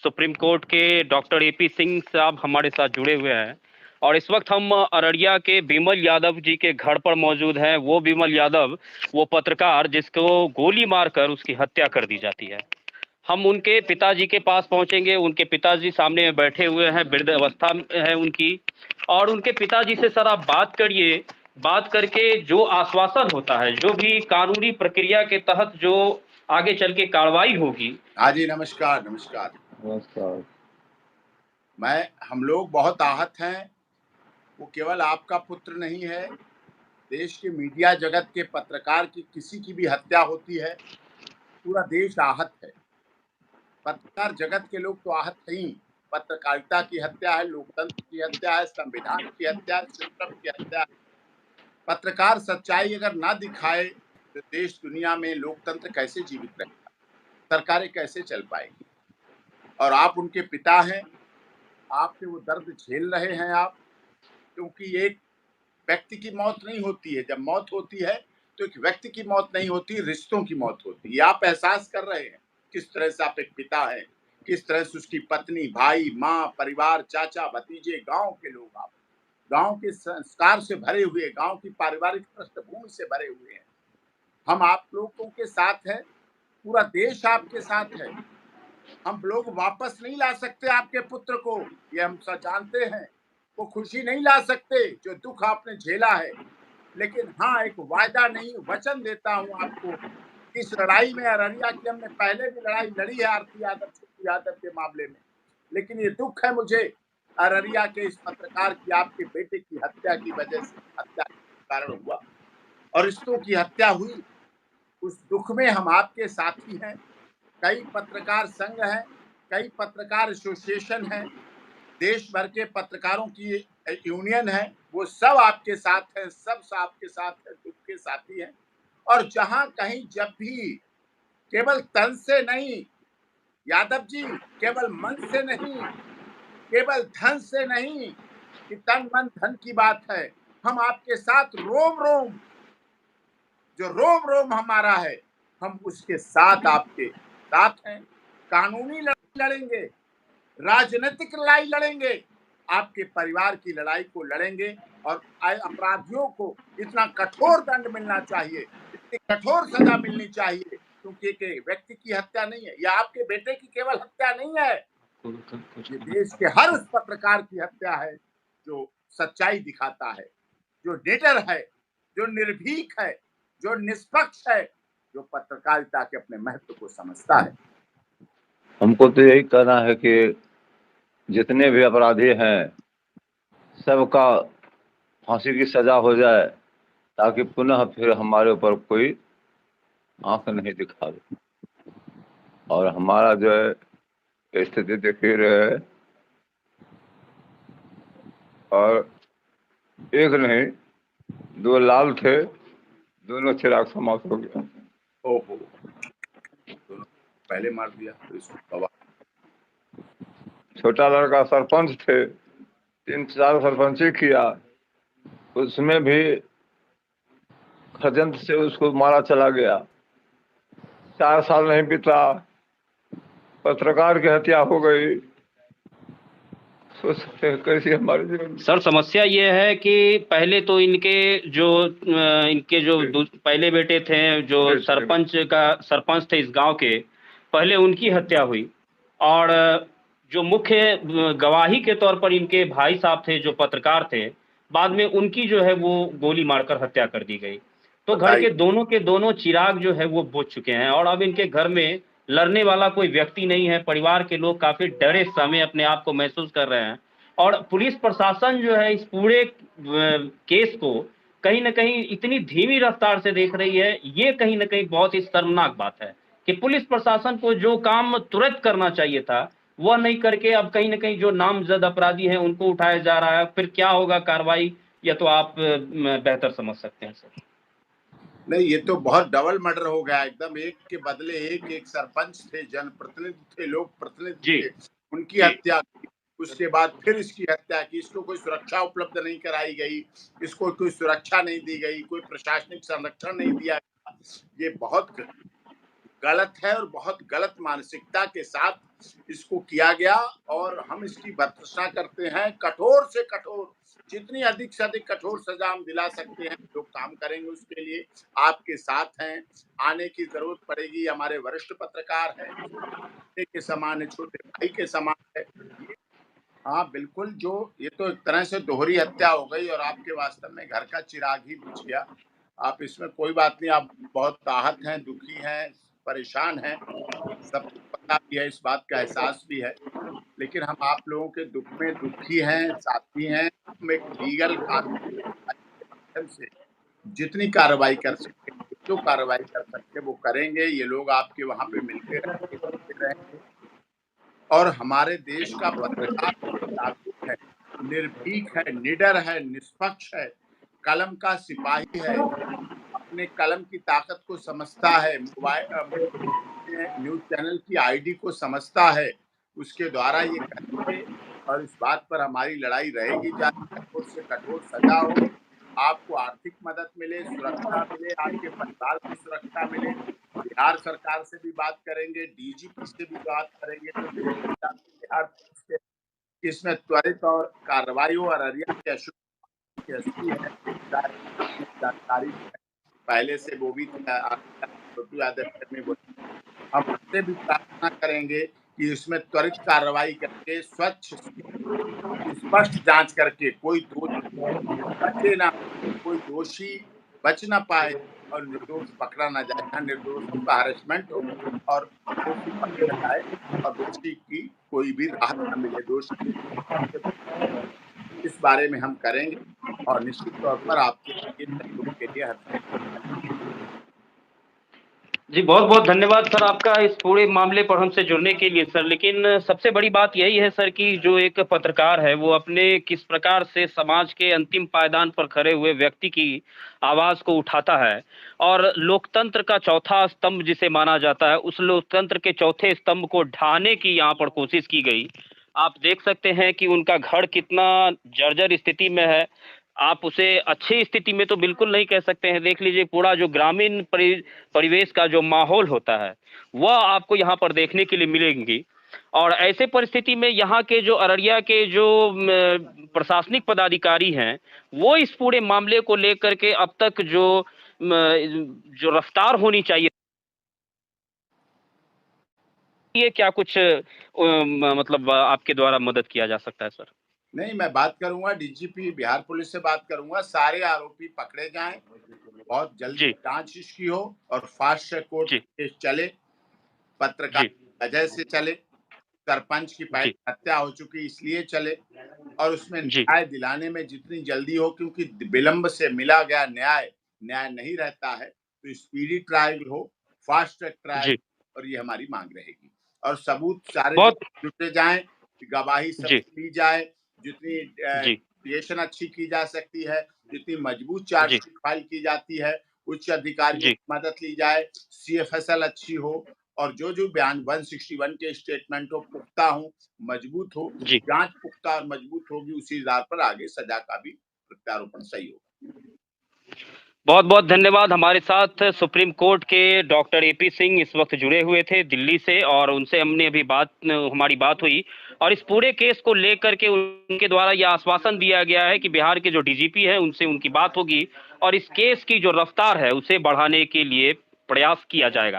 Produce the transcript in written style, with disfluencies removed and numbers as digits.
Supreme court के doctor AP Singh साहब हमारे साथ जुड़े हुए हैं और इस वक्त हम अररिया के बिमल यादव जी के घर पर मौजूद हैं। वो बिमल यादव, वो पत्रकार जिसको गोली मारकर उसकी हत्या कर दी जाती है। हम उनके पिताजी के पास पहुंचेंगे। उनके पिताजी सामने में बैठे हुए हैं, वृद्ध अवस्था है उनकी, और उनके पिताजी से सर आप बात करिए। बात करके जो आश्वासन होता है, जो भी कानूनी प्रक्रिया के तहत जो आगे चल के कार्रवाई होगी। हाँ जी, नमस्कार नमस्कार नमस्कार। हम लोग बहुत आहत हैं। वो केवल आपका पुत्र नहीं है, देश के मीडिया जगत के पत्रकार की किसी की भी हत्या होती है, पूरा देश आहत है। पत्रकार जगत के लोग तो आहत नहीं, पत्रकारिता की हत्या है, लोकतंत्र की हत्या है, संविधान की हत्या है, सिस्टम की हत्या है। पत्रकार सच्चाई अगर ना दिखाए तो देश दुनिया में लोकतंत्र कैसे जीवित रहेगा, सरकारें कैसे चल पाएगी। और आप उनके पिता हैं, आपसे वो दर्द झेल रहे हैं आप, क्योंकि एक व्यक्ति की मौत नहीं होती है, जब मौत होती है तो एक व्यक्ति की मौत नहीं होती, रिश्तों की मौत होती है। आप एहसास कर रहे हैं किस तरह से आप एक पिता हैं, किस तरह से उसकी पत्नी, भाई, माँ, परिवार, चाचा, भतीजे, गांव के लोग, आप गांव के संस्कार से भरे हुए, गांव की पारिवारिक पृष्ठभूमि से भरे हुए हैं। हम आप लोगों के साथ हैं, पूरा देश आपके साथ है। हम लोग वापस नहीं ला सकते आपके पुत्र को, ये हम सब जानते हैं। वो खुशी नहीं ला सकते जो दुख आपने झेला है, लेकिन हाँ, एक वायदा नहीं, वचन देता हूं आपको। इस लड़ाई में अररिया की हमने पहले भी लड़ाई लड़ी है आरती यादव, छोटू यादव के मामले में, लेकिन ये दुख है मुझे अररिया के इस पत्रकार की, आपके बेटे की हत्या की वजह से, हत्या के कारण हुआ और रिश्तों की हत्या हुई। उस दुख में हम आपके साथी हैं। कई पत्रकार संघ हैं, कई पत्रकार एसोसिएशन हैं, देश भर के पत्रकारों की यूनियन है, वो सब आपके साथ हैं, सब आपके साथ है, दुख के साथी हैं। और जहां कहीं जब भी, केवल तन से नहीं यादव जी, केवल मन से नहीं, केवल धन से नहीं, कि तन मन धन की बात है, हम आपके साथ रोम रोम, जो रोम रोम हमारा है, हम उसके साथ आपके साथ हैं। कानूनी लड़ाई लड़ेंगे, राजनीतिक लड़ाई लड़ेंगे, आपके परिवार की लड़ाई को लड़ेंगे। और अपराधियों को इतना कठोर दंड मिलना चाहिए, इतनी कठोर सजा मिलनी चाहिए, क्योंकि एक व्यक्ति की हत्या नहीं है, या आपके बेटे की केवल हत्या नहीं है, ये देश के हर उस पत्रकार की हत्या है जो सच्चाई दिखाता है, जो निडर है, जो निर्भीक है, जो निष्पक्ष है, जो पत्रकारिता के अपने महत्व को समझता है। हमको तो यही कहना है कि जितने भी अपराधी हैं सबका फांसी की सजा हो जाए, ताकि पुनः फिर हमारे ऊपर कोई आंख नहीं दिखा दे। और हमारा जो है स्थिति देख ही रहे हैं, और एक नहीं दो लाल थे, दोनों चिराग समाप्त हो गया। ओहो, दोनों पहले मार दिया तो इसको। छोटा लड़का सरपंच थे, 3 साल सरपंची किया, उसमें भी षड्यंत्र से उसको मारा चला गया। 4 साल नहीं बीता, पत्रकार की हत्या हो गई। सोच सकते हैं कैसी हमारे जीवन। सर समस्या ये है कि पहले तो इनके जो पहले बेटे थे, जो सरपंच थे इस गांव के, पहले उनकी हत्या हुई, और जो मुख्य गवाही के तौर पर इनके भाई साहब थे जो पत्रकार थे, बाद में उनकी जो है वो गोली मारकर हत्या कर दी गई। तो घर के दोनों चिराग जो है वो बुझ चुके हैं, और अब इनके घर में लड़ने वाला कोई व्यक्ति नहीं है। परिवार के लोग काफी डरे समय अपने आप को महसूस कर रहे हैं, और पुलिस प्रशासन जो है इस पूरे केस को कहीं ना कहीं इतनी धीमी रफ्तार से देख रही है। ये कहीं ना कहीं बहुत ही शर्मनाक बात है कि पुलिस प्रशासन को जो काम तुरंत करना चाहिए था वह नहीं करके अब कहीं ना कहीं जो नामजद अपराधी हैं उनको उठाया जा रहा है। फिर क्या होगा कार्रवाई, या तो आप बेहतर समझ सकते हैं सर। नहीं, ये तो बहुत डबल मर्डर हो गया एकदम, एक के बदले एक। एक सरपंच थे, जनप्रतिनिधि थे, लोक प्रतिनिधि थे, उनकी हत्या की, उसके बाद फिर इसकी हत्या की। इसको कोई सुरक्षा उपलब्ध नहीं कराई गई, इसको कोई सुरक्षा नहीं दी गई, कोई प्रशासनिक संरक्षण नहीं दिया गया। ये बहुत गलत है और बहुत गलत मानसिकता के साथ इसको किया गया और हम इसकी भर्त्सना करते हैं। कठोर से कठोर, जितनी अधिक से अधिक कठोर सजा हम दिला सकते हैं, लोग काम करेंगे उसके लिए। आपके साथ हैं, आने की जरूरत पड़ेगी। हमारे वरिष्ठ पत्रकार हैं, बेटे के समान है, छोटे भाई के समान है। हाँ बिल्कुल, जो ये तो एक तरह से दोहरी हत्या हो गई और आपके वास्तव में घर का चिराग ही बुझ गया। आप इसमें कोई बात नहीं, आप बहुत आहत हैं, दुखी हैं, परेशान हैं, सबको पता भी है, इस बात का एहसास भी है। लेकिन हम आप लोगों के दुख में दुखी हैं, साथी हैं। हम एक लीगल कानूनी के माध्यम से जितनी कार्रवाई कर सकते हैं, जो कार्रवाई कर सकते हैं वो करेंगे। ये लोग आपके वहाँ पे मिलते रहेंगे, जुड़ते रहेंगे और हमारे देश का पत्रकार जागरूक है, निर्भीक है, निडर है, निष्पक्ष है, कलम का सिपाही है, अपने कलम की ताकत को समझता है, न्यूज़ चैनल की आईडी को समझता है, उसके द्वारा ये करेंगे और इस बात पर हमारी लड़ाई रहेगी जारी। कठोर से कठोर सजा हो, आपको आर्थिक मदद मिले, सुरक्षा मिले, आपके परिवार को सुरक्षा मिले। बिहार सरकार से भी बात करेंगे, डीजीपी से भी बात करेंगे, तो बिहार पुलिस के इसमें त्वरित और कार्रवाई हो। अररिया के अशोक एसपी है, जानकारी पहले से वो भी छोटू यादव, हम उससे भी प्रार्थना करेंगे कि इसमें त्वरित कार्रवाई करके स्वच्छ स्पष्ट जांच करके कोई दोषी बचे ना, कोई दोषी बच ना पाए और निर्दोष पकड़ा ना जाए। यहाँ निर्दोषों का हरेसमेंट हो और दोषी पकड़ा जाए और दोषी की कोई भी राहत न मिले। दोषी इस बारे में हम करेंगे और निश्चित तौर पर आपके सहयोग के लिए हर जी, बहुत-बहुत धन्यवाद सर आपका इस पूरे मामले पर हमसे जुड़ने के लिए सर। लेकिन सबसे बड़ी बात यही है सर कि जो एक पत्रकार है, वो अपने किस प्रकार से समाज के अंतिम पायदान पर खड़े हुए व्यक्ति की आवाज़ को उठाता है और लोकतंत्र का चौथा स्तंभ जिसे माना जाता है, उस लोकतंत्र के चौथे स्तंभ को ढाने की यहाँ पर कोशिश की गई। आप देख सकते हैं कि उनका घर कितना जर्जर स्थिति में है। आप उसे अच्छी स्थिति में तो बिल्कुल नहीं कह सकते हैं। देख लीजिए पूरा जो ग्रामीण परिवेश का जो माहौल होता है, वह आपको यहाँ पर देखने के लिए मिलेंगी। और ऐसे परिस्थिति में यहाँ के जो अररिया के जो प्रशासनिक पदाधिकारी हैं, वो इस पूरे मामले को लेकर के अब तक जो रफ्तार होनी चाहिए, ये क्या कुछ मतलब आपके द्वारा मदद किया जा सकता है सर? नहीं, मैं बात करूंगा, डीजीपी बिहार पुलिस से बात करूंगा, सारे आरोपी पकड़े जाएं, बहुत जल्दी जी, जांच इसकी हो और फास्ट ट्रैक कोर्ट जी, केस चले, पत्रकार जी, वजह से चले, सरपंच की पहले जी, हत्या हो चुकी इसलिए चले और उसमें जी, न्याय दिलाने में जितनी जल्दी हो, क्योंकि विलंब से मिला गया न्याय न्याय नहीं रहता है, तो स्पीडी ट्रायल हो, फास्ट ट्रैक ट्रायल, जी। और ये हमारी मांग रहेगी। और सबूत सारे बहुत जुटे जाएं, गवाही जी, सबसे ली जाए, जितनी जी, इन्वेस्टिगेशन अच्छी की जा सकती है, जितनी मजबूत चार्जशीट फाइल की जाती है, उच्च अधिकारियों जी, की मदद ली जाए, सीएफएसएल अच्छी हो और जो बयान 161 के स्टेटमेंट हो पुख्ता हो, मजबूत हो, जी। जांच पुख्ता और मजबूत होगी, उसी आधार पर आगे सजा का भी प्रत्यारोपण सही होगा। बहुत-बहुत धन्यवाद। हमारे साथ सुप्रीम कोर्ट के डॉक्टर एपी सिंह इस वक़्त जुड़े हुए थे दिल्ली से और उनसे हमने अभी हमारी बात हुई और इस पूरे केस को लेकर के उनके द्वारा यह आश्वासन दिया गया है कि बिहार के जो डीजीपी हैं, उनसे उनकी बात होगी और इस केस की जो रफ्तार है, उसे बढ़ाने के लिए प्रयास किया जाएगा।